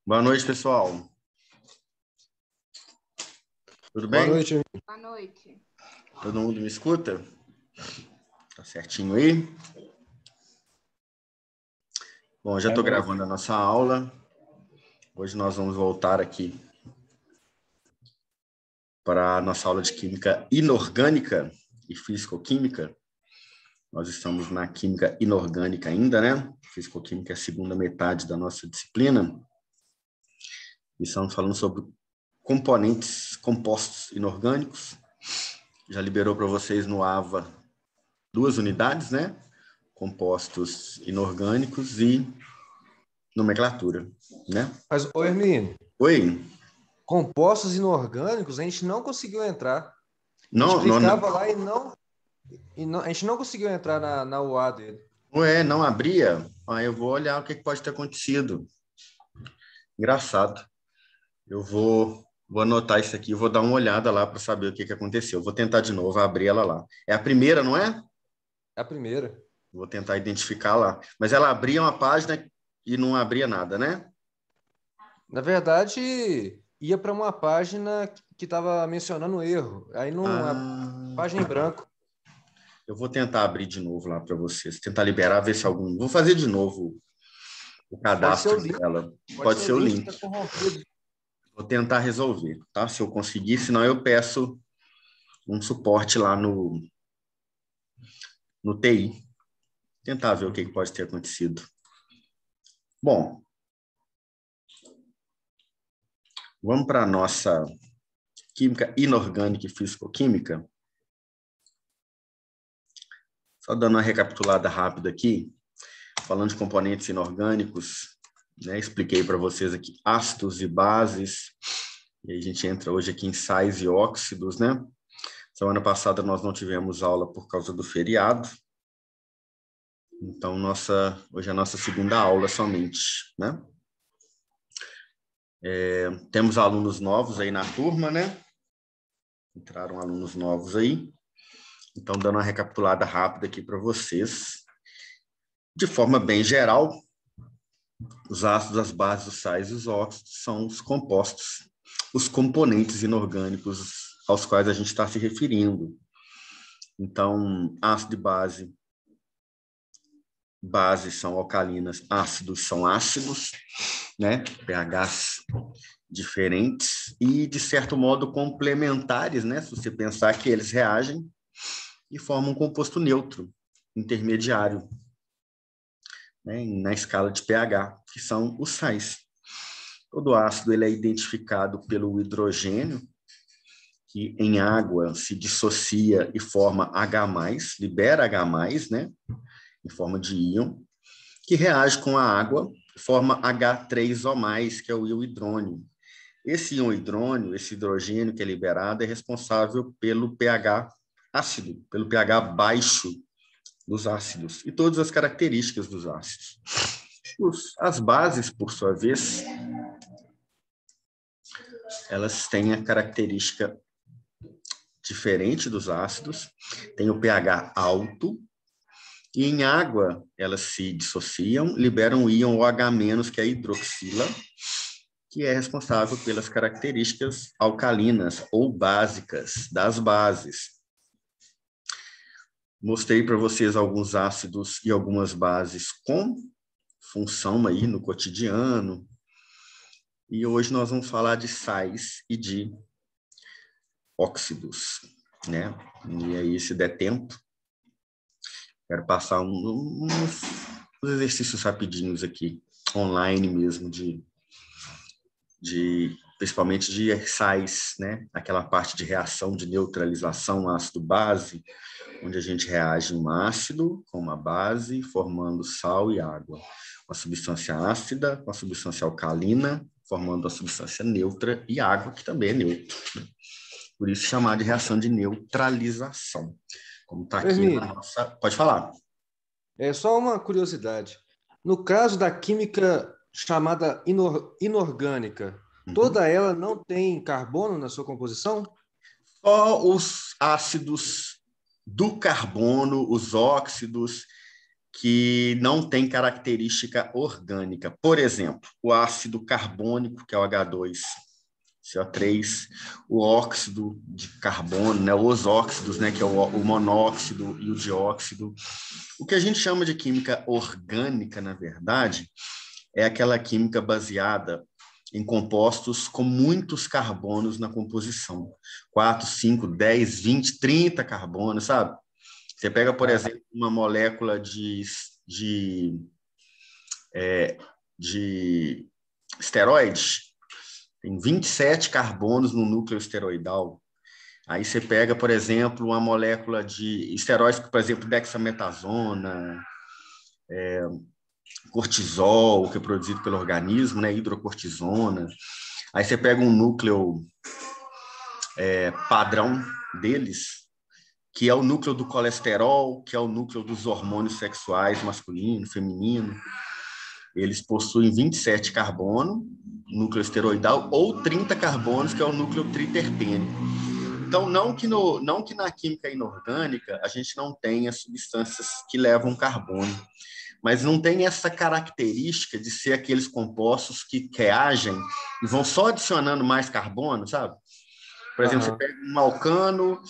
Boa noite, pessoal. Tudo Boa bem? noite. Boa noite. Todo mundo me escuta? Tá certinho aí? Bom, já estou gravando a nossa aula. Hoje nós vamos voltar aqui para a nossa aula de Química Inorgânica e Físico-Química. Nós estamos na Química Inorgânica ainda, né? Físico-Química é a segunda metade da nossa disciplina. E estamos falando sobre componentes compostos inorgânicos. Já liberou para vocês no AVA 2 unidades, né? Compostos inorgânicos e nomenclatura, né? Mas, Hermínio, Oi? compostos inorgânicos, a gente não conseguiu entrar. A gente Não, clicava lá a gente não conseguiu entrar na UA dele. Ué, não abria? Eu vou olhar o que pode ter acontecido. Engraçado. Eu vou anotar isso aqui, vou dar uma olhada lá para saber o que aconteceu. Vou tentar de novo abrir ela lá. É a primeira, não é? É a primeira. Vou tentar identificar lá. Mas ela abria uma página e não abria nada, né? Na verdade, ia para uma página que estava mencionando erro. Aí não, a página em branco. Eu vou tentar abrir de novo lá para vocês. Tentar liberar, ver se algum... Vou fazer de novo o cadastro dela. Pode ser o link. Tá corrompido. Vou tentar resolver, tá? Se eu conseguir, senão eu peço um suporte lá no TI. Tentar ver o que pode ter acontecido. Bom, vamos para a nossa Química Inorgânica e Físico-Química. Só dando uma recapitulada rápida aqui, falando de componentes inorgânicos, né? Expliquei para vocês aqui ácidos e bases, e aí a gente entra hoje aqui em sais e óxidos, né? Semana passada nós não tivemos aula por causa do feriado, então hoje é a nossa segunda aula somente, né? Temos alunos novos aí na turma, né? Entraram alunos novos aí. Então, dando uma recapitulada rápida aqui para vocês. De forma bem geral, os ácidos, as bases, os sais e os óxidos são os compostos, os componentes inorgânicos aos quais a gente está se referindo. Então, ácido e base. Bases são alcalinas, ácidos são ácidos, né? pHs diferentes e, de certo modo, complementares, né? Se você pensar que eles reagem e formam um composto neutro, intermediário, né? Na escala de pH, que são os sais. Todo ácido ele é identificado pelo hidrogênio, que em água se dissocia e forma H+, libera H+, né? Em forma de íon, que reage com a água, forma H3O+, que é o íon hidrônio. Esse íon hidrônio, esse hidrogênio que é liberado, é responsável pelo pH ácido, pelo pH baixo dos ácidos e todas as características dos ácidos. As bases, por sua vez, elas têm a característica diferente dos ácidos, tem o pH alto, e em água elas se dissociam, liberam o íon OH-, que é a hidroxila, que é responsável pelas características alcalinas ou básicas das bases. Mostrei para vocês alguns ácidos e algumas bases com função aí no cotidiano. E hoje nós vamos falar de sais e de óxidos, né? E aí, se der tempo, quero passar uns exercícios rapidinhos aqui, online mesmo, principalmente de sais, né? Aquela parte de reação de neutralização ácido-base, onde a gente reage um ácido com uma base, formando sal e água. Uma substância ácida com a substância alcalina, formando a substância neutra e água, que também é neutra. Por isso, chamar de reação de neutralização. Como está aqui na nossa... Pode falar. É só uma curiosidade. No caso da química chamada inorgânica, toda ela não tem carbono na sua composição? Só os ácidos do carbono, os óxidos, que não tem característica orgânica. Por exemplo, o ácido carbônico, que é o H2CO3, o óxido de carbono, né, os óxidos, né, que é o monóxido e o dióxido. O que a gente chama de química orgânica, na verdade, é aquela química baseada em compostos com muitos carbonos na composição. 4, 5, 10, 20, 30 carbonos, sabe? Você pega, por exemplo, uma molécula de esteroide, tem 27 carbonos no núcleo esteroidal. Aí você pega, por exemplo, uma molécula de esteroides, por exemplo, dexametasona, cortisol, que é produzido pelo organismo, né, hidrocortisona. Aí você pega um núcleo padrão deles, que é o núcleo do colesterol, que é o núcleo dos hormônios sexuais, masculino, feminino. Eles possuem 27 carbono, núcleo esteroidal, ou 30 carbonos, que é o núcleo triterpênico. Então, não que na química inorgânica a gente não tenha substâncias que levam carbono, mas não tem essa característica de ser aqueles compostos que reagem e vão só adicionando mais carbono, sabe? Por exemplo, você pega um alcano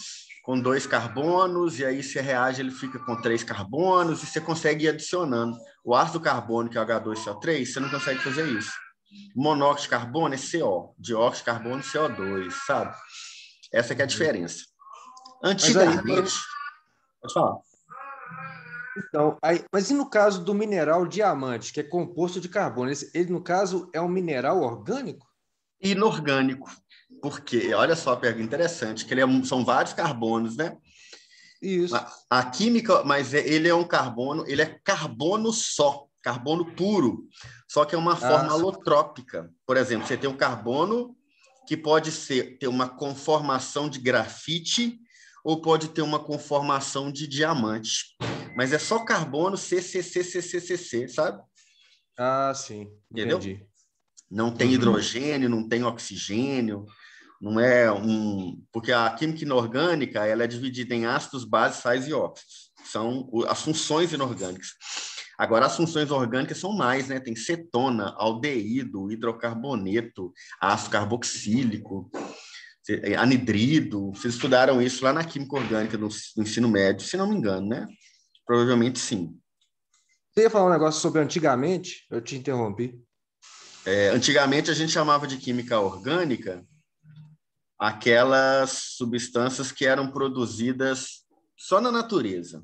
com 2 carbonos, e aí você reage, ele fica com 3 carbonos, e você consegue ir adicionando. O ácido carbônico, que é o H2CO3, você não consegue fazer isso. Monóxido de carbono é CO, dióxido de carbono CO2, sabe? Essa que é a diferença. Antigamente... Pode falar. Então, mas e no caso do mineral diamante, que é composto de carbono? Ele, no caso, é um mineral orgânico? Inorgânico. Porque, olha só a pergunta interessante, que são vários carbonos, né? Isso. A química, mas ele é um carbono, ele é carbono só, carbono puro, só que é uma forma alotrópica. Por exemplo, você tem um carbono que pode ter uma conformação de grafite ou pode ter uma conformação de diamante. Mas é só carbono CCCCCCC, sabe? Sim. Entendeu? Entendi. Não tem hidrogênio, não tem oxigênio, não é porque a química inorgânica ela é dividida em ácidos, bases, sais e óxidos. São as funções inorgânicas. Agora, as funções orgânicas são mais, né? Tem cetona, aldeído, hidrocarboneto, ácido carboxílico, anidrido. Vocês estudaram isso lá na química orgânica do ensino médio, se não me engano, né? Provavelmente sim. Você ia falar um negócio sobre antigamente? Eu te interrompi. Antigamente, a gente chamava de química orgânica aquelas substâncias que eram produzidas só na natureza.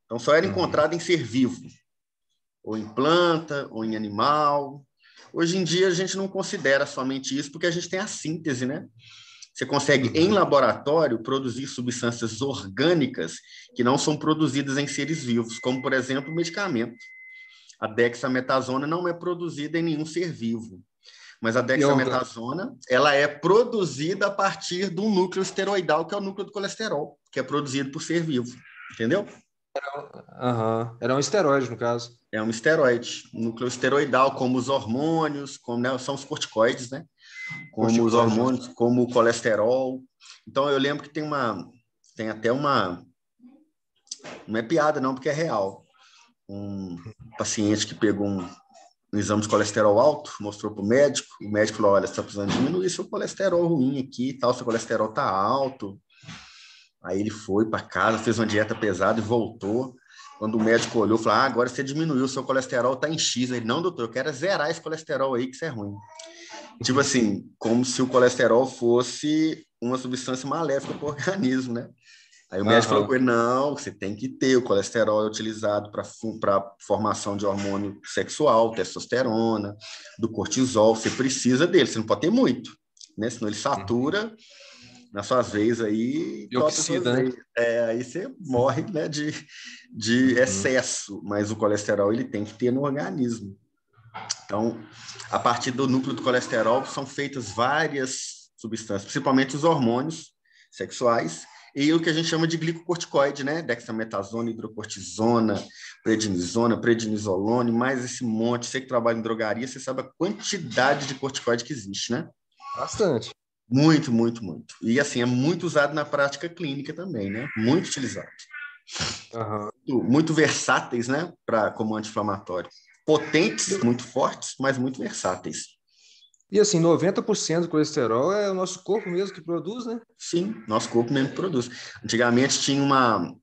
Então, só era encontrada em ser vivo, ou em planta, ou em animal. Hoje em dia, a gente não considera somente isso, porque a gente tem a síntese, né? Você consegue, em laboratório, produzir substâncias orgânicas que não são produzidas em seres vivos, como, por exemplo, o medicamento. A dexametasona não é produzida em nenhum ser vivo. Mas a dexametasona, ela é produzida a partir de um núcleo esteroidal, que é o núcleo do colesterol, que é produzido por ser vivo. Entendeu? Era um esteroide, no caso. É um esteroide. Um núcleo esteroidal, como os hormônios, né, são os corticoides, né? Como os hormônios, como o colesterol. Então, eu lembro que tem até uma... Não é piada, não, porque é real. Um paciente que pegou um exame de colesterol alto, mostrou para o médico falou, olha, você está precisando diminuir seu colesterol ruim aqui e tal, seu colesterol está alto. Aí ele foi para casa, fez uma dieta pesada e voltou. Quando o médico olhou, falou, agora você diminuiu, seu colesterol está em X. Ele, não, doutor, eu quero zerar esse colesterol aí, que isso é ruim. Tipo assim, como se o colesterol fosse uma substância maléfica para o organismo, né? Aí o médico falou com ele, não, você tem que ter, o colesterol é utilizado para formação de hormônio sexual, testosterona, do cortisol, você precisa dele, você não pode ter muito, né? Senão ele satura nas suas veias aí e oxida, né? Aí você morre, né, de excesso, mas o colesterol ele tem que ter no organismo. Então, a partir do núcleo do colesterol são feitas várias substâncias, principalmente os hormônios sexuais, e o que a gente chama de glicocorticoide, né? Dexametasona, hidrocortisona, prednisolone, mais esse monte. Você que trabalha em drogaria, você sabe a quantidade de corticoide que existe, né? Bastante. Muito, muito, muito. E assim, é muito usado na prática clínica também, né? Muito utilizado. Aham. Muito versáteis, né, como anti-inflamatório. Potentes, muito fortes, mas muito versáteis. E assim, 90% do colesterol é o nosso corpo mesmo que produz, né? Sim, nosso corpo mesmo produz. Antigamente tinha uma...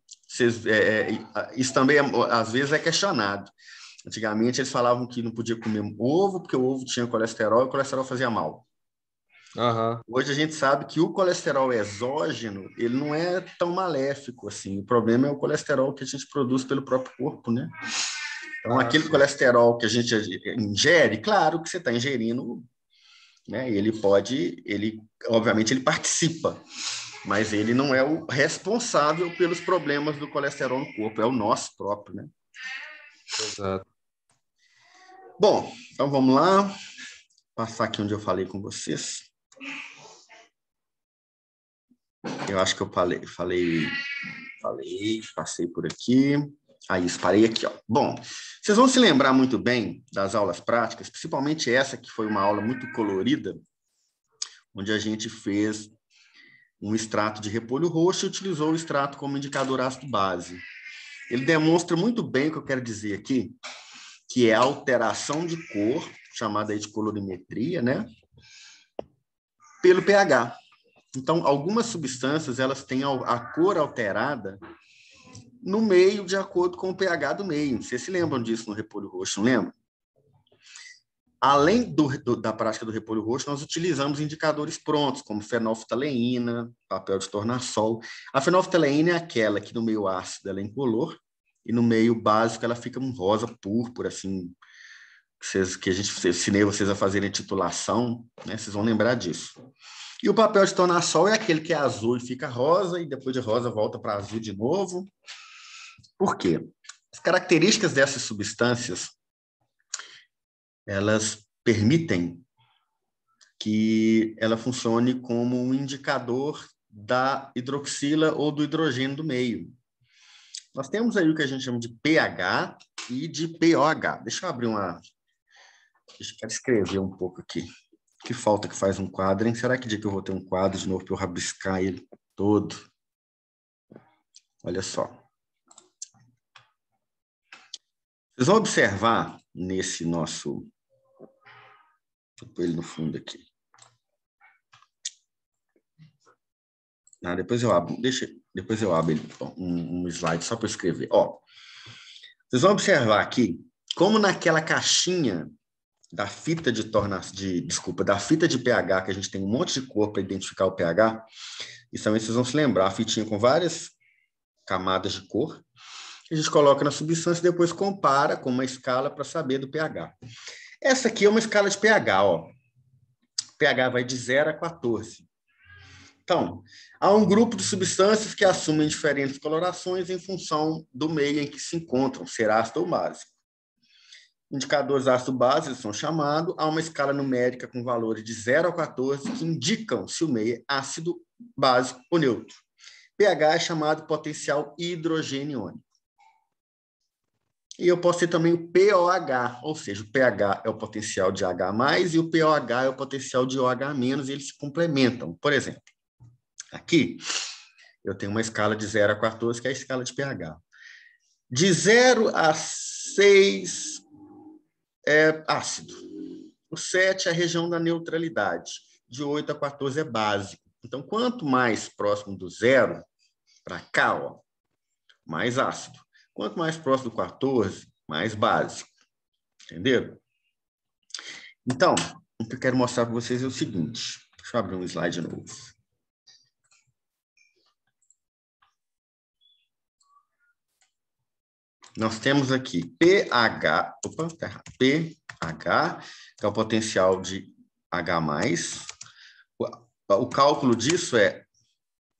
isso também, às vezes, é questionado. Antigamente eles falavam que não podia comer ovo, porque o ovo tinha colesterol e o colesterol fazia mal. Aham. Hoje a gente sabe que o colesterol exógeno, ele não é tão maléfico assim. O problema é o colesterol que a gente produz pelo próprio corpo, né? Então, Ah, aquele sim. colesterol que a gente ingere, claro que você está ingerindo, né? Obviamente, ele participa, mas ele não é o responsável pelos problemas do colesterol no corpo, é o nosso próprio, né? Exato. Bom, então vamos lá, passar aqui onde eu falei com vocês. Eu acho que eu passei por aqui. Aí, parei aqui, ó. Bom, vocês vão se lembrar muito bem das aulas práticas, principalmente essa que foi uma aula muito colorida, onde a gente fez um extrato de repolho roxo e utilizou o extrato como indicador ácido base. Ele demonstra muito bem o que eu quero dizer aqui, que é a alteração de cor, chamada aí de colorimetria, né? Pelo pH. Então, algumas substâncias, elas têm a cor alterada no meio, de acordo com o pH do meio. Vocês se lembram disso no repolho roxo, não lembram? Além da prática do repolho roxo, nós utilizamos indicadores prontos, como fenolftaleína, papel de tornassol. A fenolftaleína é aquela que no meio ácido ela é incolor, e no meio básico ela fica um rosa púrpura, assim, que a gente ensinei vocês a fazerem titulação, né? Vocês vão lembrar disso. E o papel de tornassol é aquele que é azul e fica rosa, e depois de rosa volta para azul de novo. Por quê? As características dessas substâncias, elas permitem que ela funcione como um indicador da hidroxila ou do hidrogênio do meio. Nós temos aí o que a gente chama de pH e de pOH. Deixa eu abrir uma... Deixa eu escrever um pouco aqui. Que falta que faz um quadro, hein? Será que dia que eu vou ter um quadro de novo para eu rabiscar ele todo? Olha só. Vocês vão observar nesse nosso... Vou pôr ele no fundo aqui. Depois eu abro. Depois eu abro um slide só para eu escrever. Ó, vocês vão observar aqui como naquela caixinha da fita da fita de pH, que a gente tem um monte de cor para identificar o pH, e também vocês vão se lembrar, a fitinha com várias camadas de cor, que a gente coloca na substância e depois compara com uma escala para saber do pH. Essa aqui é uma escala de pH, ó. O pH vai de 0 a 14. Então, há um grupo de substâncias que assumem diferentes colorações em função do meio em que se encontram, ser ácido ou básico. Indicadores ácido-base são chamados, há uma escala numérica com valores de 0 a 14 que indicam se o meio é ácido, básico ou neutro. pH é chamado potencial hidrogênio. E eu posso ter também o pOH, ou seja, o pH é o potencial de H+, e o pOH é o potencial de OH-, e eles se complementam. Por exemplo, aqui eu tenho uma escala de 0 a 14, que é a escala de pH. De 0 a 6 é ácido. O 7 é a região da neutralidade. De 8 a 14 é básico. Então, quanto mais próximo do 0 para cá, ó, mais ácido. Quanto mais próximo do 14, mais básico. Entenderam? Então, o que eu quero mostrar para vocês é o seguinte. Deixa eu abrir um slide novo. Nós temos aqui pH, tá errado, pH, que é o potencial de H+. O cálculo disso é,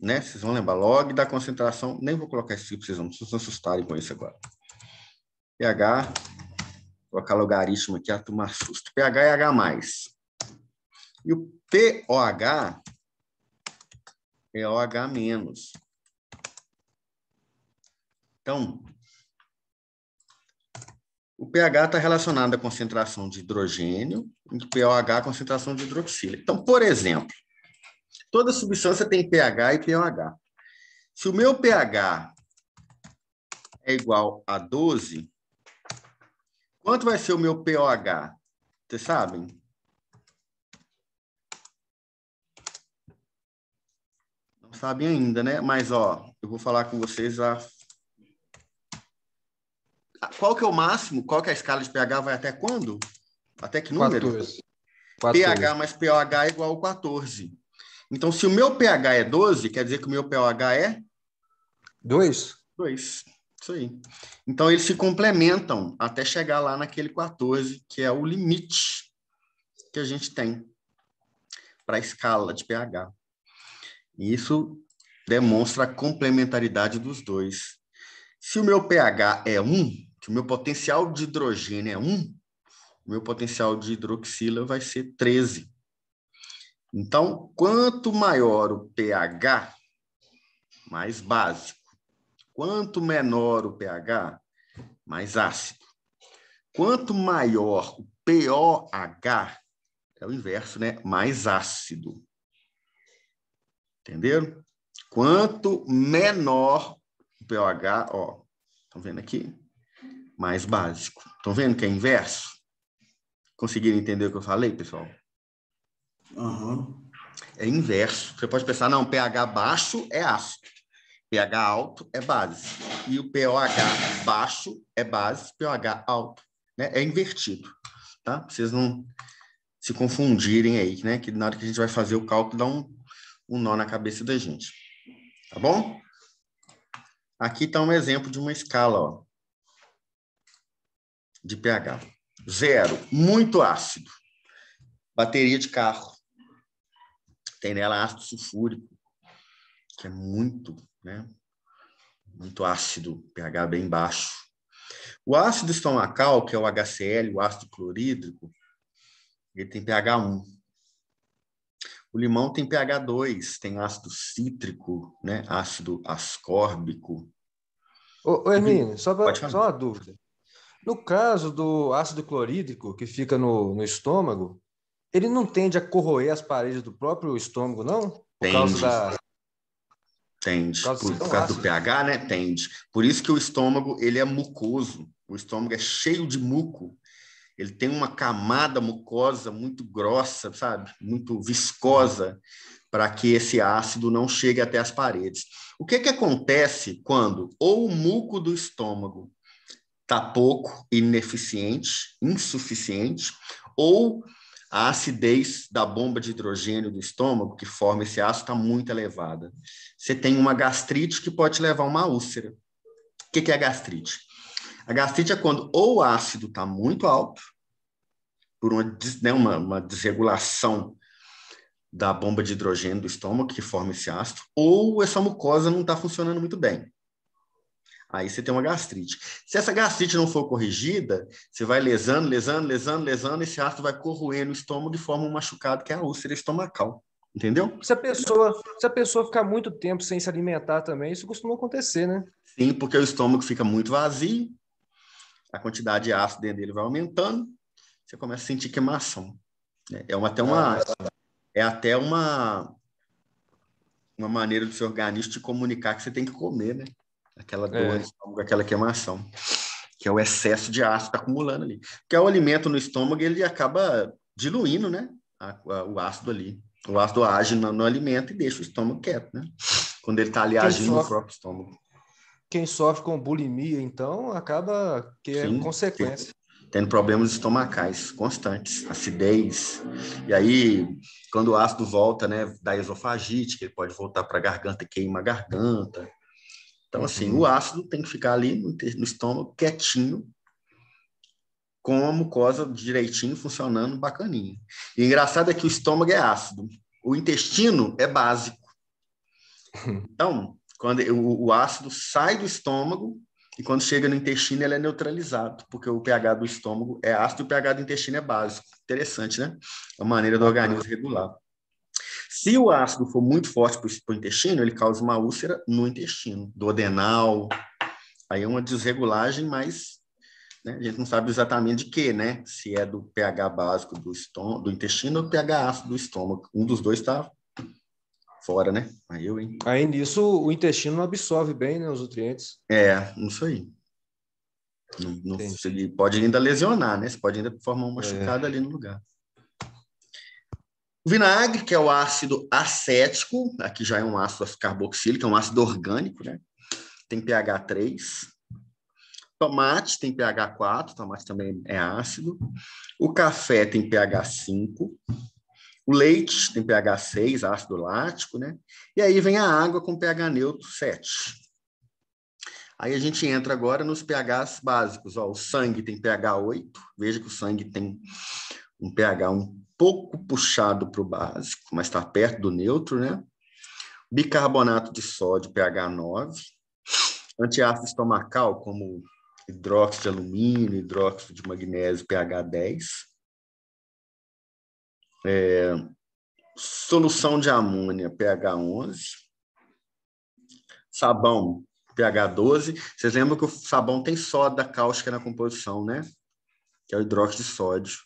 né, vocês vão lembrar, log da concentração, nem vou colocar isso para vocês não se assustarem com isso agora. pH, vou colocar logaritmo aqui, a turma assusta. pH é H+. E o pOH é OH-. Então, o pH está relacionado à concentração de hidrogênio e o pOH à concentração de hidroxila. Então, por exemplo, toda substância tem pH e pOH. Se o meu pH é igual a 12, quanto vai ser o meu pOH? Vocês sabem? Não sabem ainda, né? Mas, ó, eu vou falar com vocês qual que é o máximo? Qual que é a escala de pH? Vai até quando? Até que número? 14. pH 14. mais pOH é igual a 14. Então, se o meu pH é 12, quer dizer que o meu pOH é 2? 2. Isso aí. Então, eles se complementam até chegar lá naquele 14, que é o limite que a gente tem para a escala de pH. E isso demonstra a complementaridade dos dois. Se o meu pH é 1, que o meu potencial de hidrogênio é 1, o meu potencial de hidroxila vai ser 13. Então, quanto maior o pH, mais básico. Quanto menor o pH, mais ácido. Quanto maior o pOH, é o inverso, né? Mais ácido. Entenderam? Quanto menor o pOH, ó, estão vendo aqui? Mais básico. Estão vendo que é inverso? Conseguiram entender o que eu falei, pessoal? Uhum. É inverso. Você pode pensar, não, pH baixo é ácido, pH alto é base. E o pOH baixo é base, pOH alto, né? É invertido, tá? Pra vocês não se confundirem aí, né? Que na hora que a gente vai fazer o cálculo, dá um nó na cabeça da gente. Tá bom? Aqui está um exemplo de uma escala, ó, de pH. 0, muito ácido. Bateria de carro. Tem nela ácido sulfúrico, que é muito, né? Muito ácido, pH bem baixo. O ácido estomacal, que é o HCl, o ácido clorídrico, ele tem pH 1. O limão tem pH 2, tem ácido cítrico, né? Ácido ascórbico. Ô Hermínio, Pode falar. só uma dúvida. No caso do ácido clorídrico que fica no estômago, ele não tende a corroer as paredes do próprio estômago, não? Tende, Por tende. causa de ser Por tão causa do ácido? pH, né? Tende. Por isso que o estômago, ele é mucoso. O estômago é cheio de muco. Ele tem uma camada mucosa muito grossa, sabe? Muito viscosa, para que esse ácido não chegue até as paredes. O que que acontece quando ou o muco do estômago está pouco, ineficiente, insuficiente, ou a acidez da bomba de hidrogênio do estômago, que forma esse ácido, está muito elevada? Você tem uma gastrite que pode levar a uma úlcera. O que que é a gastrite? A gastrite é quando ou o ácido está muito alto, por uma desregulação da bomba de hidrogênio do estômago, que forma esse ácido, ou essa mucosa não está funcionando muito bem. Aí você tem uma gastrite. Se essa gastrite não for corrigida, você vai lesando, esse ácido vai corroendo o estômago e forma um machucado, que é a úlcera estomacal. Entendeu? Se a pessoa ficar muito tempo sem se alimentar também, isso costuma acontecer, né? Sim, porque o estômago fica muito vazio, a quantidade de ácido dentro dele vai aumentando, você começa a sentir queimação. Ah, É até uma maneira do seu organismo te comunicar que você tem que comer, né? Aquela dor no é. estômago, aquela queimação, que é o excesso de ácido que está acumulando ali. Porque o alimento no estômago, ele acaba diluindo, né? O ácido ali. O ácido age no alimento e deixa o estômago quieto, né? Quando ele está ali Quem agindo no sofre, próprio estômago. quem sofre com bulimia, então, acaba que é Sim, consequência. tendo problemas estomacais constantes, acidez. E aí, quando o ácido volta, né, da esofagite, que ele pode voltar para a garganta e queima a garganta. Então, assim, o Uhum. ácido tem que ficar ali no estômago, quietinho, com a mucosa direitinho, funcionando, bacaninha. E o engraçado é que o estômago é ácido, o intestino é básico. Então, quando o ácido sai do estômago e quando chega no intestino ele é neutralizado, porque o pH do estômago é ácido e o pH do intestino é básico. Interessante, né? A maneira do Bacana. organismo regular. Se o ácido for muito forte para o intestino, ele causa uma úlcera no intestino, do adenal. Aí é uma desregulagem, mas, né, a gente não sabe exatamente de quê, né? Se é do pH básico do intestino ou do pH ácido do estômago. Um dos dois está fora, né? Aí eu, hein? Aí nisso o intestino não absorve bem, né, os nutrientes. É, isso aí. Entendi. Ele pode ainda lesionar, né? Você pode ainda formar um machucado ali no lugar. O vinagre, que é o ácido acético, aqui já é um ácido carboxílico, é um ácido orgânico, né? Tem pH 3. Tomate tem pH 4, tomate também é ácido. O café tem pH 5. O leite tem pH 6, ácido lático, né? E aí vem a água com pH neutro 7. Aí a gente entra agora nos pHs básicos. Ó, o sangue tem pH 8. Veja que o sangue tem um pH um pouco puxado para o básico, mas está perto do neutro, né? Bicarbonato de sódio, pH 9. Antiácido estomacal, como hidróxido de alumínio, hidróxido de magnésio, pH 10. Solução de amônia, pH 11. Sabão, pH 12. Vocês lembram que o sabão tem soda cáustica na composição, né? Que é o hidróxido de sódio.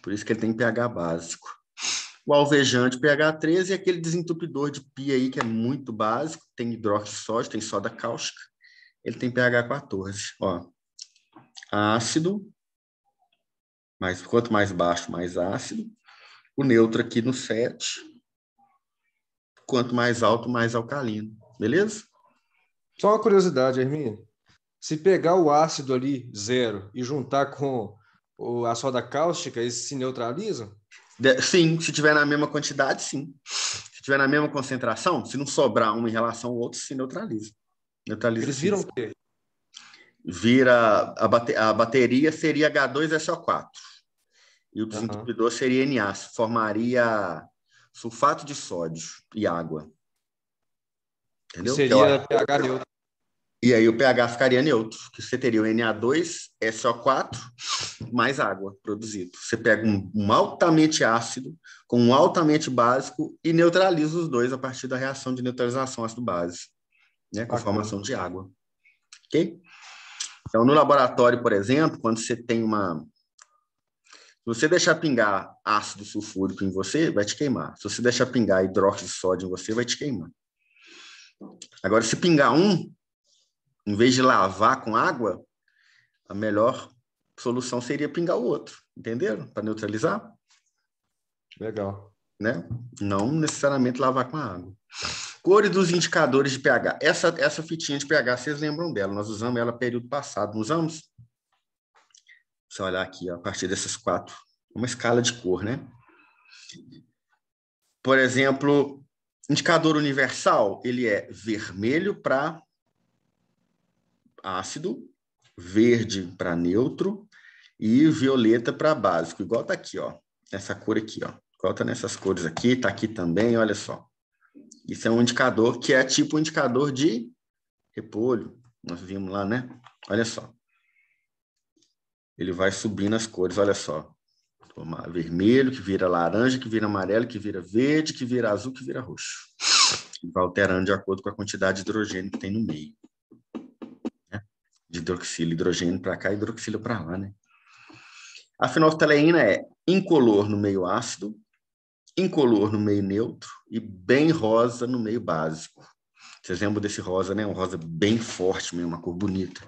Por isso que ele tem pH básico. O alvejante, pH 13, e aquele desentupidor de pia aí, que é muito básico, tem hidróxido de sódio, tem soda cáustica, ele tem pH 14. Ó, ácido, mas quanto mais baixo, mais ácido. O neutro aqui no 7. Quanto mais alto, mais alcalino. Beleza? Só uma curiosidade, Hermínio. Se pegar o ácido ali, 0, e juntar com a soda cáustica, eles se neutralizam? Sim, se tiver na mesma quantidade, sim. Se tiver na mesma concentração, se não sobrar um em relação ao outro, se neutraliza. Neutraliza Eles sim. viram o quê? Vira a bateria seria H2SO4 e o desentupidor seria Na, formaria sulfato de sódio e água. Entendeu? Seria pH neutro. E aí o pH ficaria neutro, que você teria o Na2SO4 mais água produzido. Você pega um altamente ácido com um altamente básico e neutraliza os dois a partir da reação de neutralização ácido-base, né, com formação de água. Ok? Então, no laboratório, por exemplo, quando você tem se você deixar pingar ácido sulfúrico em você, vai te queimar. Se você deixar pingar hidróxido de sódio em você, vai te queimar. Agora, se pingar em vez de lavar com água, a melhor solução seria pingar o outro. Entenderam? Para neutralizar. Legal. Né? Não necessariamente lavar com a água. Cores dos indicadores de pH. Essa fitinha de pH, vocês lembram dela? Nós usamos ela no período passado, não usamos? Você olhar aqui, ó, a partir dessas 4, uma escala de cor, né? Por exemplo, indicador universal, ele é vermelho para ácido, verde para neutro e violeta para básico. Igual tá aqui, ó. Essa cor aqui, ó. Igual tá nessas cores aqui, tá aqui também, olha só. Isso é um indicador que é tipo um indicador de repolho. Nós vimos lá, né? Olha só. Ele vai subindo as cores, olha só. Vermelho, que vira laranja, que vira amarelo, que vira verde, que vira azul, que vira roxo. E vai alterando de acordo com a quantidade de hidrogênio que tem no meio. Né? De hidroxilo, hidrogênio para cá, hidroxilo para lá, né? A fenolftaleína é incolor no meio ácido, incolor no meio neutro e bem rosa no meio básico. Vocês lembram desse rosa, né? Um rosa bem forte mesmo, uma cor bonita.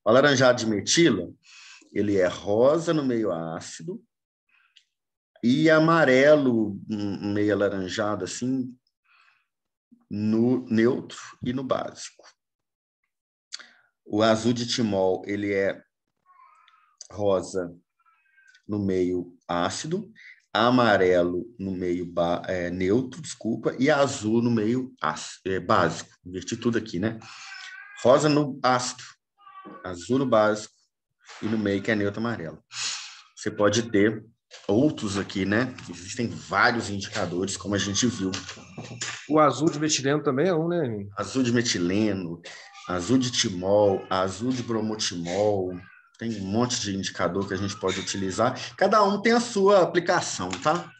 O alaranjado de metila, ele é rosa no meio ácido e amarelo, meio alaranjado, assim, no neutro e no básico. O azul de timol, ele é rosa no meio ácido, amarelo no meio neutro, desculpa, e azul no meio básico. Inverti tudo aqui, né? Rosa no ácido, azul no básico e no meio que é neutro amarelo. Você pode ter outros aqui, né? Existem vários indicadores, como a gente viu. O azul de metileno também é um, né, Hermínio? Azul de metileno, azul de timol, azul de bromotimol. Tem um monte de indicador que a gente pode utilizar. Cada um tem a sua aplicação, tá?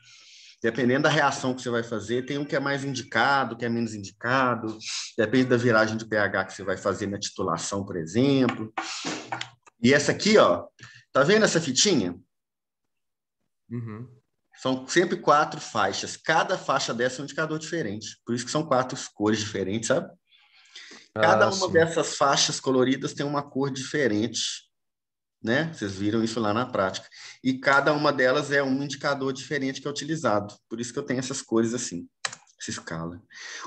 Dependendo da reação que você vai fazer, tem um que é mais indicado, que é menos indicado. Depende da viragem de pH que você vai fazer na titulação, por exemplo. E essa aqui, ó, tá vendo essa fitinha? Uhum. São sempre 4 faixas. Cada faixa dessa é um indicador diferente. Por isso que são 4 cores diferentes, sabe? Cada uma Sim. dessas faixas coloridas tem uma cor diferente né? Vocês viram isso lá na prática. E cada uma delas é um indicador diferente que é utilizado. Por isso que eu tenho essas cores assim, essa escala.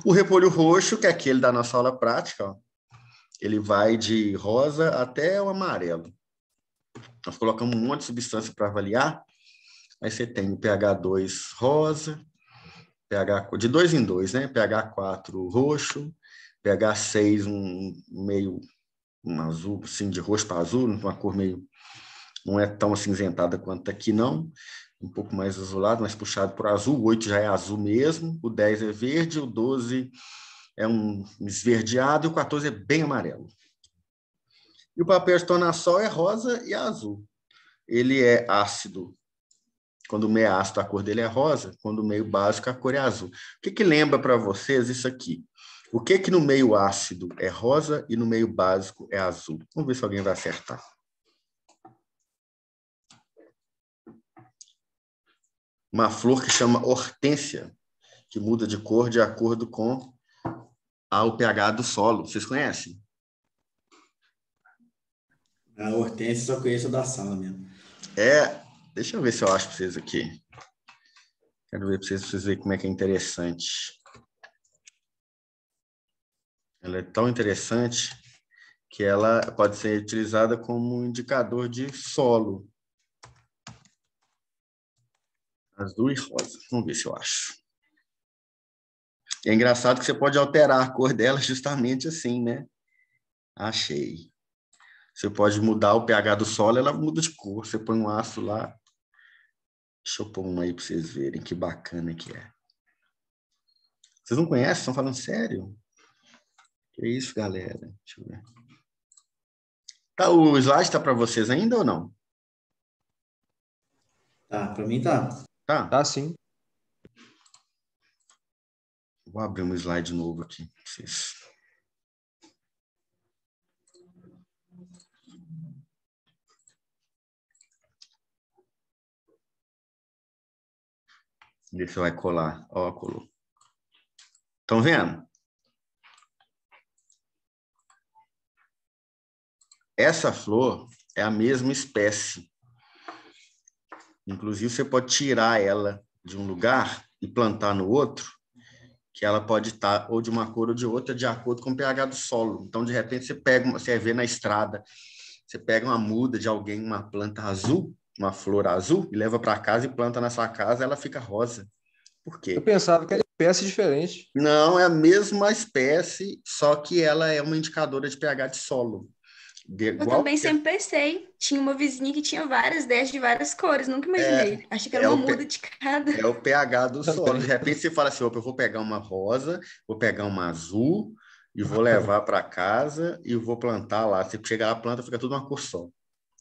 O repolho roxo, que é aquele da nossa aula prática, ó, ele vai de rosa até o amarelo. Nós colocamos um monte de substância para avaliar. Aí você tem o pH 2 rosa, pH de 2 em 2, né? pH 4 roxo, pH 6 meio um azul, assim, de roxo para azul, uma cor meio, não é tão acinzentada quanto aqui, não. Um pouco mais azulado, mais puxado para o azul. O 8 já é azul mesmo, o 10 é verde, o 12 é um esverdeado e o 14 é bem amarelo. E o papel de tornassol é rosa e azul. Ele é ácido. Quando o meio ácido, a cor dele é rosa. Quando o meio básico, a cor é azul. O que lembra para vocês isso aqui? O que no meio ácido é rosa e no meio básico é azul? Vamos ver se alguém vai acertar. Uma flor que chama hortênsia, que muda de cor de acordo com o pH do solo. Vocês conhecem? A hortênsia só conheço da sala mesmo. Deixa eu ver se eu acho para vocês aqui. Quero ver para vocês verem como é que é interessante. Ela é tão interessante que ela pode ser utilizada como um indicador de solo. Azul e rosa. Vamos ver se eu acho. É engraçado que você pode alterar a cor dela justamente assim, né? Achei. Você pode mudar o pH do solo, ela muda de cor. Você põe um ácido lá. Deixa eu pôr um aí para vocês verem que bacana que é. Vocês não conhecem? Estão falando sério? Que isso, galera? Deixa eu ver. Tá, o slide está para vocês ainda ou não? Tá, para mim tá. Tá? Tá, sim. Vou abrir um slide novo aqui para vocês. Ver se vai colar. Ó, colou. Estão vendo? Essa flor é a mesma espécie. Inclusive, você pode tirar ela de um lugar e plantar no outro, que ela pode estar ou de uma cor ou de outra, de acordo com o pH do solo. Então, de repente, você vê na estrada, você pega uma muda de alguém, uma planta azul, uma flor azul, e leva para casa e planta na sua casa, ela fica rosa. Por quê? Eu pensava que era espécie diferente. Não, é a mesma espécie, só que ela é uma indicadora de pH de solo. Eu também sempre pensei. Tinha uma vizinha que tinha várias dessas de várias cores, nunca imaginei. Achei que era uma muda de cada. É o pH do Também. solo. De repente você fala assim, opa, eu vou pegar uma rosa, vou pegar uma azul e vou levar para casa e vou plantar lá. Você chega lá, a planta fica tudo uma cor só,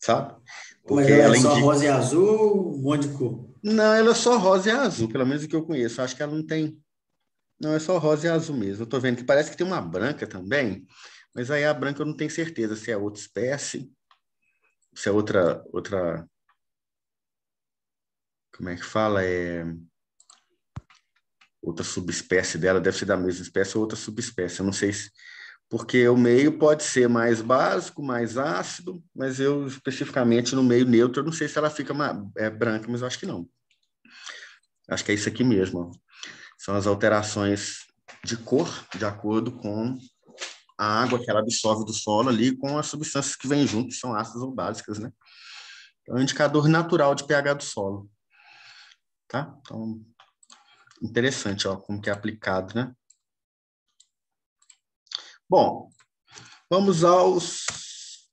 sabe? Mas ela é só rosa e azul, um monte de cor. Não, ela é só rosa e azul, pelo menos o que eu conheço. Acho que ela não tem. Não, é só rosa e azul mesmo. Eu tô vendo que parece que tem uma branca também, mas aí a branca eu não tenho certeza se é outra espécie, se é outra. Como é que fala? Outra subespécie dela, deve ser da mesma espécie ou outra subespécie. Eu não sei se. Porque o meio pode ser mais básico, mais ácido, mas eu especificamente no meio neutro, eu não sei se ela fica branca, mas eu acho que não. Acho que é isso aqui mesmo. Ó. São as alterações de cor, de acordo com a água que ela absorve do solo ali, com as substâncias que vêm junto, que são ácidas ou básicas, né? É um indicador natural de pH do solo. Tá? Então, interessante, ó, como que é aplicado, né? Bom, vamos aos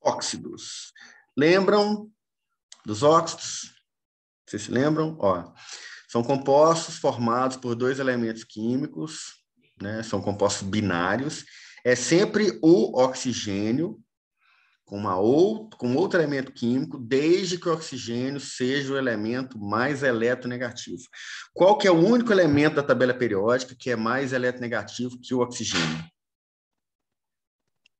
óxidos. Lembram dos óxidos? Vocês se lembram? Ó, são compostos formados por dois elementos químicos, né? São compostos binários. É sempre o oxigênio com outro elemento químico, desde que o oxigênio seja o elemento mais eletronegativo. Qual que é o único elemento da tabela periódica que é mais eletronegativo que o oxigênio?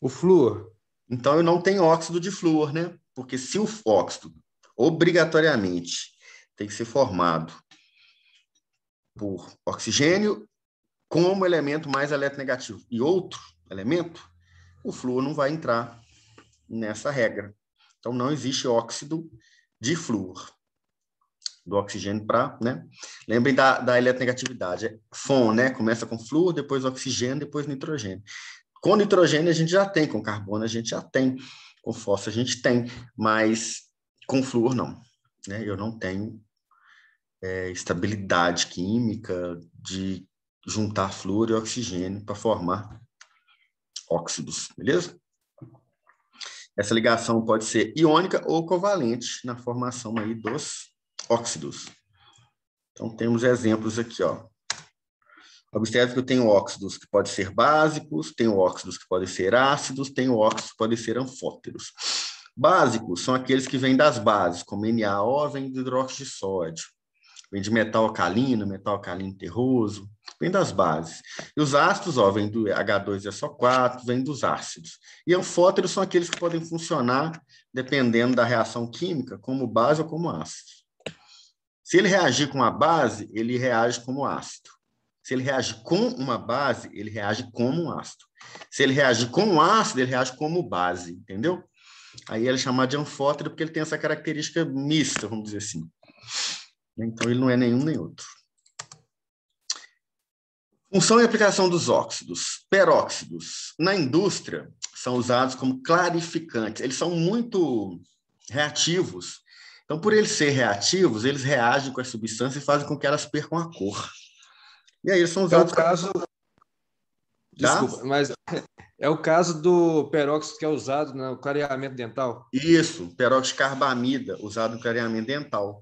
O flúor. Então, eu não tenho óxido de flúor, né? Porque se o óxido, obrigatoriamente, tem que ser formado por oxigênio como elemento mais eletronegativo e outro elemento, o flúor não vai entrar nessa regra. Então, não existe óxido de flúor, do oxigênio para, né? Lembrem da eletronegatividade. É FON, né? Começa com flúor, depois oxigênio, depois nitrogênio. Com nitrogênio a gente já tem, com carbono a gente já tem, com fósforo a gente tem, mas com flúor não, né? Eu não tenho estabilidade química de juntar flúor e oxigênio para formar óxidos, beleza? Essa ligação pode ser iônica ou covalente na formação aí dos óxidos. Então, temos exemplos aqui, ó. Observe que eu tenho óxidos que podem ser básicos, tenho óxidos que podem ser ácidos, tenho óxidos que podem ser anfóteros. Básicos são aqueles que vêm das bases, como NaO vem do hidróxido de sódio, vem de metal alcalino terroso, vem das bases. E os ácidos, ó, vem do H2SO4, vem dos ácidos. E anfóteros são aqueles que podem funcionar, dependendo da reação química, como base ou como ácido. Se ele reagir com a base, ele reage como ácido. Se ele reage com uma base, ele reage como um ácido. Se ele reagir com um ácido, ele reage como base, entendeu? Aí ele é chamado de anfótero porque ele tem essa característica mista, vamos dizer assim. Então, ele não é nenhum nem outro. Função e aplicação dos óxidos. Peróxidos. Na indústria, são usados como clarificantes. Eles são muito reativos. Então, por eles serem reativos, eles reagem com as substâncias e fazem com que elas percam a cor. E aí eles são usados... É o caso... Desculpa, mas é o caso do peróxido que é usado no clareamento dental? Isso, peróxido de carbamida, usado no clareamento dental.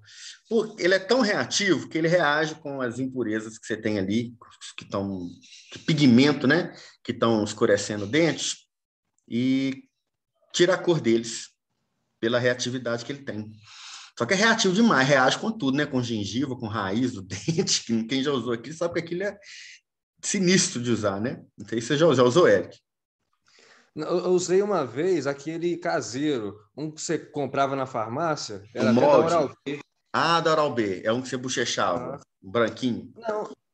Ele é tão reativo que ele reage com as impurezas que você tem ali, que estão... pigmento, né? Que estão escurecendo o dente, e tira a cor deles pela reatividade que ele tem. Só que é reativo demais, reage com tudo, né? Com gengiva, com raiz do dente. Quem já usou aquilo sabe que aquilo é sinistro de usar, né? Não sei se você já usou, Eric. Eu usei uma vez aquele caseiro, um que você comprava na farmácia, O era até da molde. Oral-B. Ah, da Oral-B. É um que você bochechava, branquinho.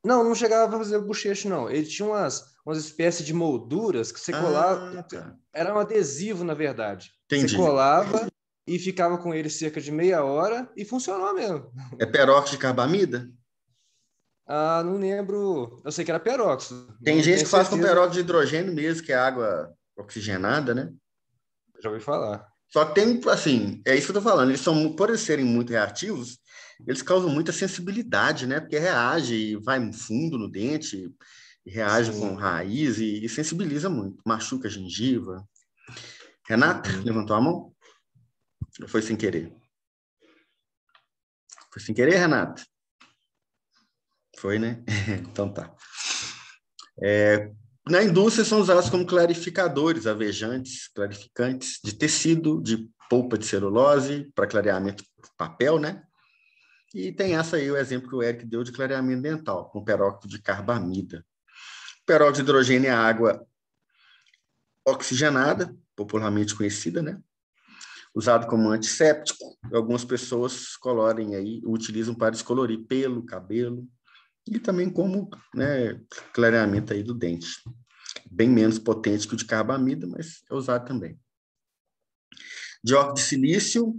Não chegava a fazer bochecho, não. Ele tinha umas espécies de molduras que você colava. Tá. Era um adesivo, na verdade. Entendi. Você colava e ficava com ele cerca de meia hora e funcionou mesmo. É peróxido de carbamida? Ah, não lembro. Eu sei que era peróxido. Tem Não gente tenho que faz com certeza. peróxido de hidrogênio mesmo, que é água oxigenada, né? Já ouvi falar. Só que tem, assim, é isso que eu tô falando, eles são, por eles serem muito reativos, eles causam muita sensibilidade, né? Porque reage e vai fundo no dente, e reage com raiz e sensibiliza muito, machuca a gengiva. Renata, levantou a mão? Ou foi sem querer? Foi sem querer, Renata? Foi, né? Então tá. Na indústria são usados como clarificadores, avejantes, clarificantes de tecido, de polpa de celulose, para clareamento de papel, né? E tem essa aí, o exemplo que o Eric deu de clareamento dental, com peróxido de carbamida. Peróxido de hidrogênio é água oxigenada, popularmente conhecida, né? Usado como antisséptico. Algumas pessoas colorem aí, utilizam para descolorir pelo, cabelo, e também como, né, clareamento aí do dente. Bem menos potente que o de carbamida, mas é usado também. Dióxido de silício,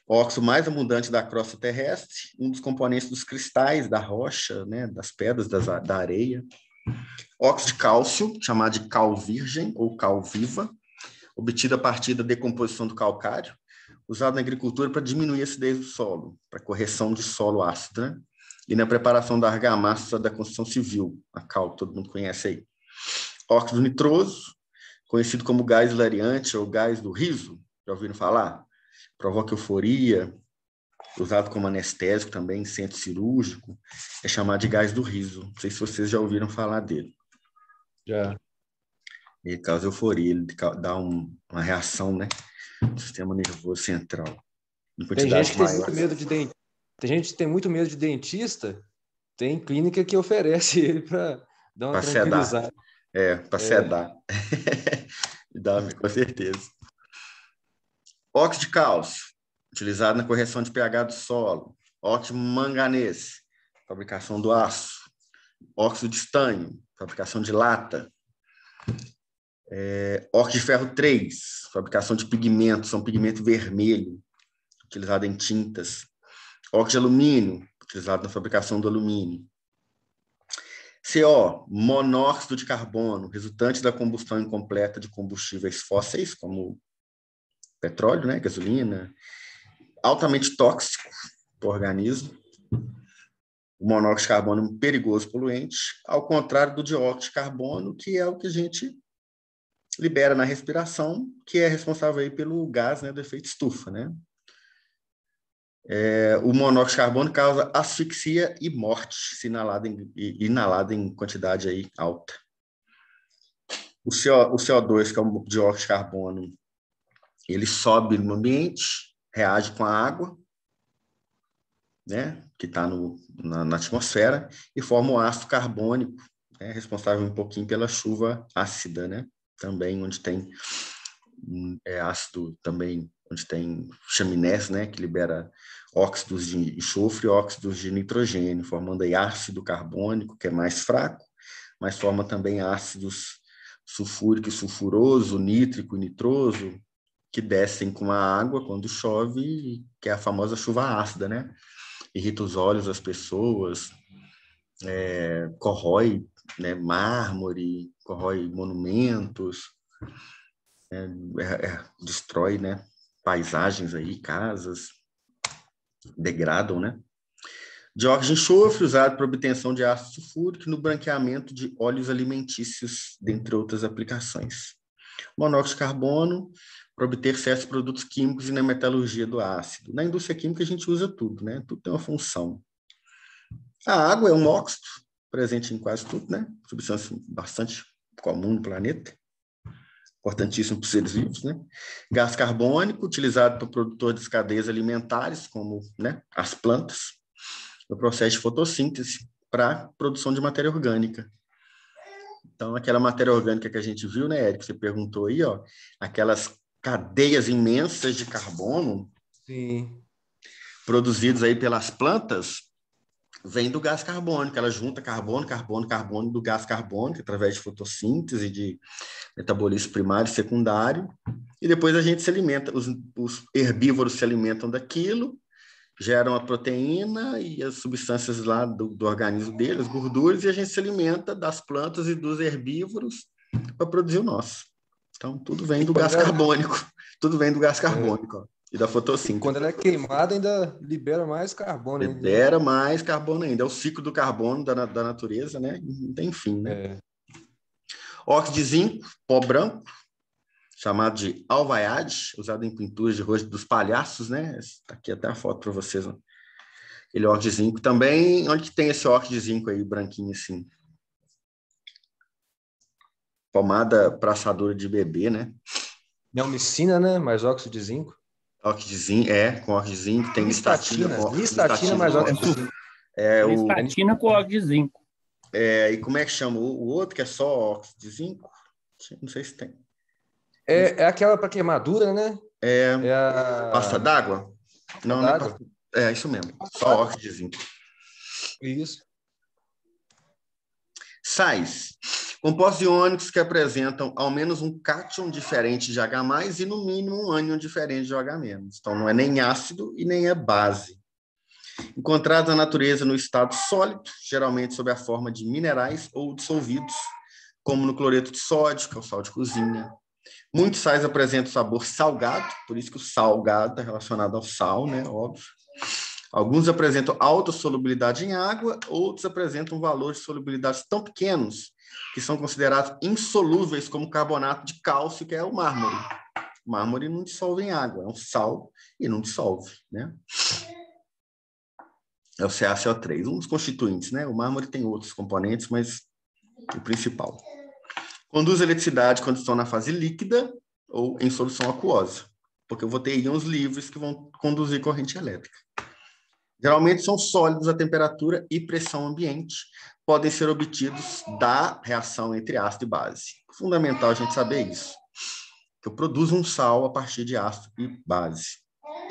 óxido mais abundante da crosta terrestre, um dos componentes dos cristais, da rocha, né, das pedras, da areia. Óxido de cálcio, chamado de cal virgem ou cal viva, obtido a partir da decomposição do calcário, usado na agricultura para diminuir a acidez do solo, para correção de solo ácido, né? E na preparação da argamassa da construção civil, a cal, todo mundo conhece aí. Óxido nitroso, conhecido como gás hilariante ou gás do riso, já ouviram falar? Provoca euforia, usado como anestésico também, em centro cirúrgico, é chamado de gás do riso. Não sei se vocês já ouviram falar dele. Já. Ele causa euforia, ele dá uma reação, né, do sistema nervoso central. Tem gente que tem muito medo de dentista. Tem gente que tem muito medo de dentista. Tem clínica que oferece ele para dar uma tranquilizada. Para sedar. Com certeza. Óxido de cálcio, utilizado na correção de pH do solo. Óxido de manganês, fabricação do aço. Óxido de estanho, fabricação de lata. Óxido de ferro 3, fabricação de pigmentos, são pigmento vermelho, utilizado em tintas. Óxido de alumínio, utilizado na fabricação do alumínio. CO, monóxido de carbono, resultante da combustão incompleta de combustíveis fósseis, como petróleo, né, gasolina, altamente tóxico para o organismo. O monóxido de carbono é um perigoso poluente, ao contrário do dióxido de carbono, que é o que a gente libera na respiração, que é responsável aí pelo gás, né, do efeito estufa, né? O monóxido de carbono causa asfixia e morte se inalado em quantidade aí alta. O CO2, que é o dióxido de carbono, ele sobe no ambiente, reage com a água, né, que está na atmosfera, e forma o ácido carbônico, né, responsável um pouquinho pela chuva ácida, né? Também onde tem ácido, também onde tem chaminés, né, que libera óxidos de enxofre e óxidos de nitrogênio, formando aí ácido carbônico, que é mais fraco, mas forma também ácidos sulfúrico e sulfuroso, nítrico e nitroso, que descem com a água quando chove, que é a famosa chuva ácida, né? Irrita os olhos das pessoas, corrói, né, mármore, corrói monumentos, destrói, né, paisagens aí, casas, degradam, né? Dióxido de enxofre, usado para obtenção de ácido sulfúrico no branqueamento de óleos alimentícios, dentre outras aplicações. Monóxido de carbono, para obter certos produtos químicos e na metalurgia do ácido. Na indústria química a gente usa tudo, né? Tudo tem uma função. A água é um óxido, presente em quase tudo, né? Substância bastante comum no planeta. Importantíssimo para os seres vivos, né? Gás carbônico, utilizado por produtores de cadeias alimentares, como, né, as plantas, no processo de fotossíntese para produção de matéria orgânica. Então, aquela matéria orgânica que a gente viu, né, Érico? Você perguntou aí, ó, aquelas cadeias imensas de carbono, sim, produzidos aí pelas plantas, vem do gás carbônico. Ela junta carbono, carbono, carbono do gás carbônico através de fotossíntese, de metabolismo primário e secundário, e depois a gente se alimenta, os herbívoros se alimentam daquilo, geram a proteína e as substâncias lá do organismo deles, as gorduras, e a gente se alimenta das plantas e dos herbívoros para produzir o nosso. Então, tudo vem do gás carbônico. Tudo vem do gás carbônico, ó, e da fotossíntese. Quando ela é queimada, ainda libera mais carbono. Libera mais carbono ainda. É o ciclo do carbono da natureza, né? Não tem fim, né? Óxido de zinco, pó branco, chamado de alvaiade, usado em pinturas de rosto dos palhaços, né? Está aqui até a foto para vocês. Ó. Ele é óxido de zinco também. Onde tem esse óxido de zinco aí, branquinho assim? Pomada para assadura de bebê, né? Neomicina, né? Mais óxido de zinco. Óxido de zinco, com óxido de zinco. Tem listatina mais óxido de zinco. Listatina com óxido de zinco. E como é que chama? O outro que é só óxido de zinco? Não sei se tem. É aquela para queimadura, né? Pasta d'água? Não, d'água. É isso mesmo. Só óxido de zinco. Isso. Sais. Compostos iônicos que apresentam ao menos um cátion diferente de H+, e no mínimo um ânion diferente de OH-. Então, não é nem ácido e nem é base. Encontrados na natureza no estado sólido, geralmente sob a forma de minerais ou dissolvidos, como no cloreto de sódio, que é o sal de cozinha. Muitos sais apresentam sabor salgado, por isso que o salgado está relacionado ao sal, né? Óbvio. Alguns apresentam alta solubilidade em água, outros apresentam valores de solubilidade tão pequenos que são considerados insolúveis, como carbonato de cálcio, que é o mármore. O mármore não dissolve em água, é um sal e não dissolve, né? É o CaCO3, um dos constituintes, né? O mármore tem outros componentes, mas o principal. Conduz eletricidade quando estão na fase líquida ou em solução aquosa, porque eu vou ter íons livres que vão conduzir corrente elétrica. Geralmente são sólidos a temperatura e pressão ambiente, podem ser obtidos da reação entre ácido e base. Fundamental a gente saber isso, que eu produzo um sal a partir de ácido e base,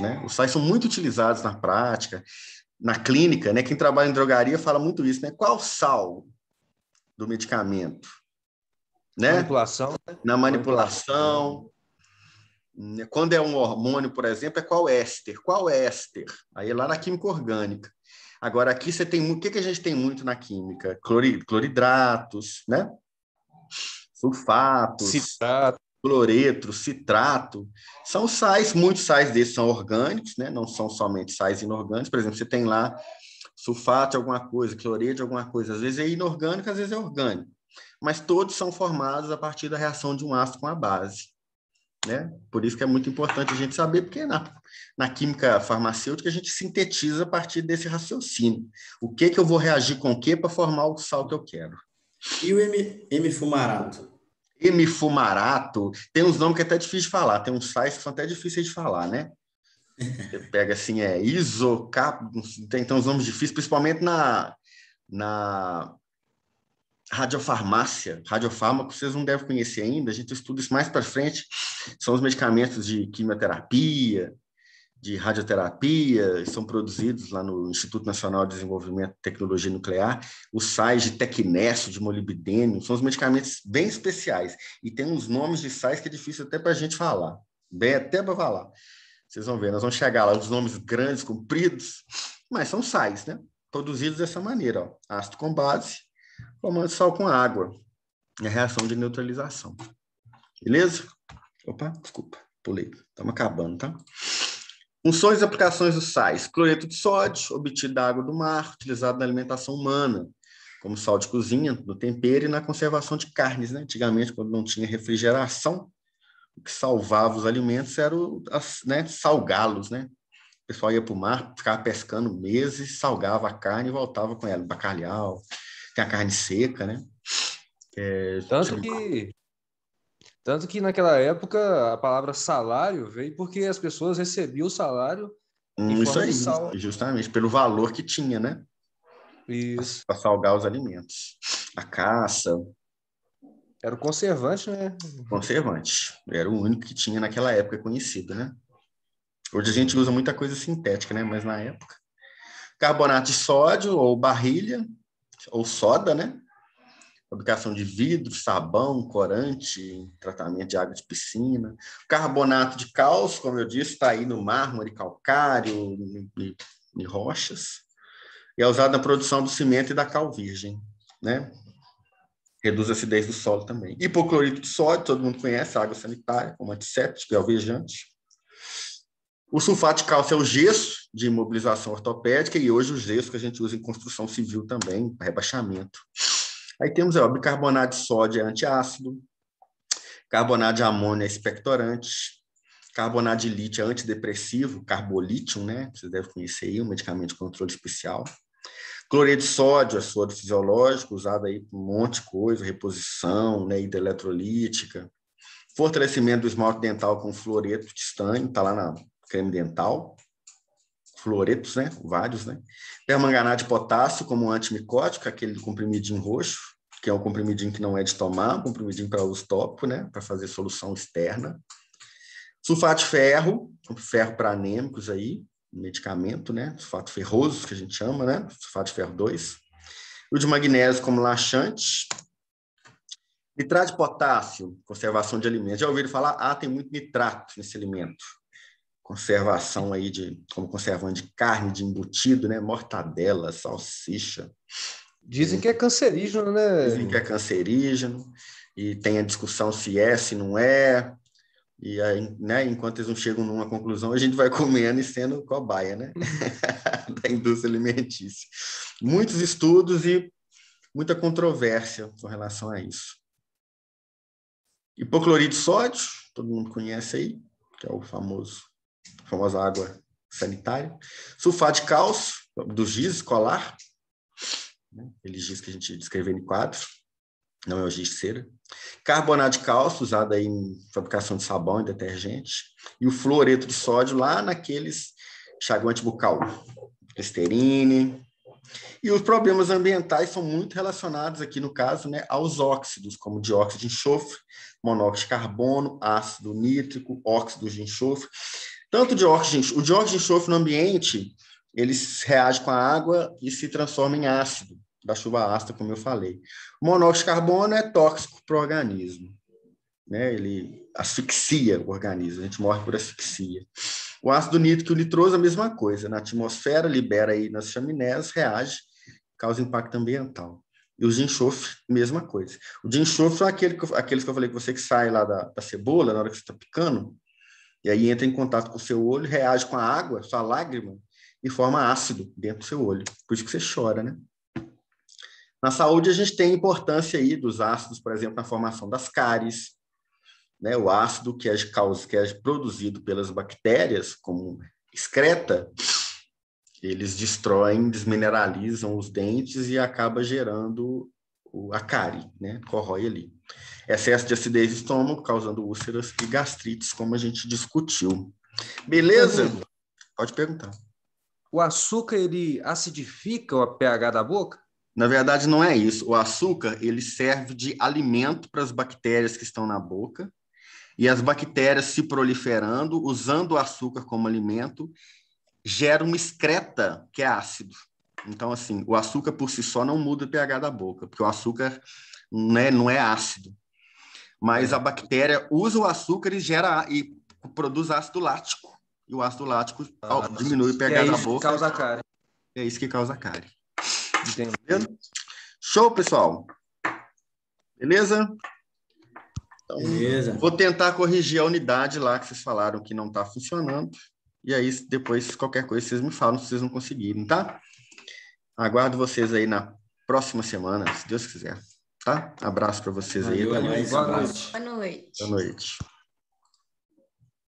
né? Os sais são muito utilizados na prática, na clínica, né? Quem trabalha em drogaria fala muito isso, né? Qual sal do medicamento? né? Manipulação. Na manipulação. Quando é um hormônio, por exemplo, é qual éster? Qual éster? Aí é lá na química orgânica. Agora, aqui você tem o que a gente tem muito na química? Cloridratos, né? Sulfatos, Citrato. cloreto, citrato. São sais, muitos sais desses são orgânicos, né? Não são somente sais inorgânicos. Por exemplo, você tem lá sulfato de alguma coisa, cloreto de alguma coisa. Às vezes é inorgânico, às vezes é orgânico. Mas todos são formados a partir da reação de um ácido com a base. Né? Por isso que é muito importante a gente saber, porque na química farmacêutica a gente sintetiza a partir desse raciocínio. O que eu vou reagir com o que para formar o sal que eu quero. E o hemifumarato? Hemifumarato, tem uns nomes que é até difícil de falar, tem uns sais que são até difíceis de falar, né? Você pega assim, isocap, tem uns nomes difíceis, principalmente na radiofarmácia, radiofármaco, vocês não devem conhecer ainda, a gente estuda isso mais para frente, são os medicamentos de quimioterapia, de radioterapia, são produzidos lá no Instituto Nacional de Desenvolvimento de Tecnologia Nuclear, os sais de tecnésio, de molibdênio, são os medicamentos bem especiais, e tem uns nomes de sais que é difícil até para a gente falar, bem até para falar. Vocês vão ver, nós vamos chegar lá, os nomes grandes, compridos, mas são sais, né? Produzidos dessa maneira, ó, ácido com base, formando sal com água. É a reação de neutralização. Beleza? Opa, desculpa, pulei. Estamos acabando, tá? Funções e aplicações dos sais. Cloreto de sódio, obtido da água do mar, utilizado na alimentação humana, como sal de cozinha, no tempero e na conservação de carnes, né? Antigamente, quando não tinha refrigeração, o que salvava os alimentos era salgá-los, né? O pessoal ia para o mar, ficava pescando meses, salgava a carne e voltava com ela, bacalhau, tem a carne seca, né? Tanto que naquela época a palavra salário veio porque as pessoas recebiam o salário em forma de sal. Justamente, pelo valor que tinha, né? Isso. Para salgar os alimentos. A caça. Era o conservante, né? Conservante. Era o único que tinha naquela época conhecido, né? Hoje a gente usa muita coisa sintética, né? Mas na época. Carbonato de sódio ou barrilha, ou soda, né? Fabricação de vidro, sabão, corante, tratamento de água de piscina. Carbonato de cálcio, como eu disse, está aí no mármore, calcário, em rochas. E é usado na produção do cimento e da cal virgem, né? Reduz a acidez do solo também. Hipoclorito de sódio, todo mundo conhece, água sanitária, como antisséptico e alvejante. O sulfato de cálcio é o gesso de imobilização ortopédica e hoje o gesso que a gente usa em construção civil também, rebaixamento. Aí temos o bicarbonato de sódio é antiácido, carbonato de amônio é expectorante, carbonato de lítio é antidepressivo, carbolítio, né? Vocês devem conhecer aí, um medicamento de controle especial. Cloreto de sódio é soro fisiológico, usado aí por um monte de coisa, reposição, né, hidroeletrolítica. Fortalecimento do esmalte dental com fluoreto de estanho, está lá na creme dental. Fluoretos, né? Vários, né? Permanganato de potássio como antimicótico, aquele comprimidinho roxo, que é um comprimidinho que não é de tomar, um comprimidinho para uso tópico, né? Para fazer solução externa. Sulfato de ferro para anêmicos aí, medicamento, né? Sulfato ferroso, que a gente chama, né? Sulfato de ferro 2. O de magnésio como laxante. Nitrato de potássio, conservação de alimentos. Já ouviram falar? Tem muito nitrato nesse alimento. Conservação aí como conservante de carne, de embutido, né? Mortadela, salsicha. Dizem que é cancerígeno, né? Dizem que é cancerígeno. E tem a discussão se é, se não é. E aí, né, enquanto eles não chegam numa conclusão, a gente vai comendo e sendo cobaia, né? Da indústria alimentícia. Muitos estudos e muita controvérsia com relação a isso. Hipoclorito de sódio, todo mundo conhece aí, que é a famosa água sanitária. Sulfato de cálcio, do giz escolar, né? Aquele giz que a gente descreveu em quadro, não é o giz de cera. Carbonato de cálcio, usado aí em fabricação de sabão e detergente. E o fluoreto de sódio lá naqueles enxaguante bucal, Listerine. E os problemas ambientais são muito relacionados aqui, no caso, né, aos óxidos, como dióxido de enxofre, monóxido de carbono, ácido nítrico, óxido de enxofre. Tanto o dióxido de enxofre no ambiente, ele reage com a água e se transforma em ácido. da chuva ácida, como eu falei. O monóxido de carbono é tóxico para o organismo, né? Ele asfixia o organismo, a gente morre por asfixia. O ácido nítrico e o nitroso, a mesma coisa. Na atmosfera, libera aí nas chaminés, reage, causa impacto ambiental. E os de enxofre, mesma coisa. O de enxofre são aqueles que eu falei com você que sai lá da cebola, na hora que você está picando, e aí entra em contato com o seu olho, reage com a água, sua lágrima, e forma ácido dentro do seu olho. Por isso que você chora, né? Na saúde, a gente tem a importância aí dos ácidos, por exemplo, na formação das cáries, né? O ácido que é produzido pelas bactérias, como excreta, eles destroem, desmineralizam os dentes e acaba gerando a cárie, né? Corrói ali. Excesso de acidez do estômago, causando úlceras e gastrites, como a gente discutiu. Beleza? Pode perguntar. O açúcar, ele acidifica o pH da boca? Na verdade, não é isso. O açúcar, ele serve de alimento para as bactérias que estão na boca, e as bactérias se proliferando, usando o açúcar como alimento, gera uma excreta que é ácido. Então, assim, o açúcar por si só não muda o pH da boca, porque o açúcar não é ácido. Mas a bactéria usa o açúcar e produz ácido lático. E o ácido lático diminui o pH da boca. É isso que causa a cárie. É isso que causa a cárie. Entendeu? Show, pessoal? Beleza? Então, Beleza. vou tentar corrigir a unidade lá que vocês falaram que não está funcionando. E aí, depois, qualquer coisa, vocês me falam se vocês não conseguirem, tá? Aguardo vocês aí na próxima semana, se Deus quiser. Tá? Abraço para vocês aí. Valeu, Até mais. Boa noite. Boa noite. Boa noite.